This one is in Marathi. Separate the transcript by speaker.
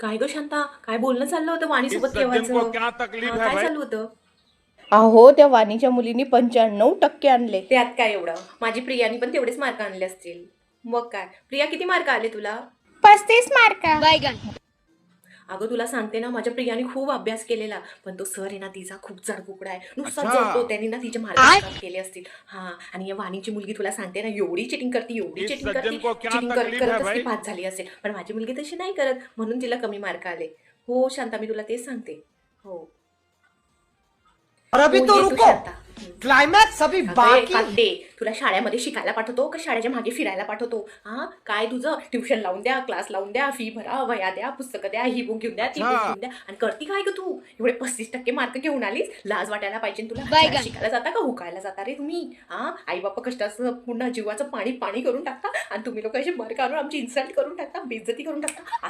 Speaker 1: काय ग शांता, काय बोलणं चाललं होतं वाणीसोबत केव्हाचं? काय चालू होतं?
Speaker 2: अहो त्या वाणीच्या मुलींनी 95% आणले.
Speaker 1: त्यात काय एवढं, माझी प्रियानी पण तेवढेच मार्क आणले असतील. मग काय, प्रिया किती मार्क आले तुला?
Speaker 2: 35 मार्क.
Speaker 1: अगं तुला सांगते ना, माझ्या प्रियाने खूप अभ्यास केलेला, पण तो सर आहे ना तिचा खूप जडकुकडा आहे, नुसता जळतो. त्यांनी ना तिचे मार्क खराब केले असतील. हा, आणि या वाणीची मुलगी तुला सांगते ना, एवढी चिटिंग करते, एवढी चिटिंग करते, चिटिंग करत करतच ती पास झाली असेल. पण माझी मुलगी तशी नाही करत, म्हणून तिला कमी मार्क आले. हो शांता, मी तुला तेच सांगते. हो
Speaker 3: और अभी
Speaker 1: हो,
Speaker 3: तो
Speaker 1: ये तू
Speaker 3: रुको,
Speaker 1: शांता.
Speaker 3: क्लाइमैक्स अभी
Speaker 1: अगं
Speaker 3: बाकी है.
Speaker 1: कांदे, तुला शाळेमध्ये शिकायला पाठवतो का शाळेच्या मागे फिरायला पाठवतो? हा, काय तुझं ट्युशन लावून द्या, क्लास लावून द्या, फी भरा, वह्या द्या, पुस्तकं द्या, ही बुक घेऊन द्या, ती बुक घेऊन द्या, आणि करती काय ग तू? एवढे 35% मार्क घेऊन आलीस, लाज वाटायला पाहिजे तुला. शाळेत शिकायला जाता का हुकायला जाता रे तुम्ही? हा, आई बापा कष्टाचं पूर्ण जीवाचं पाणी पाणी करून टाकता, आणि तुम्ही लोक असे मार्क आणून आमची इन्सल्ट करून टाकता, बेइज्जती करून टाकता.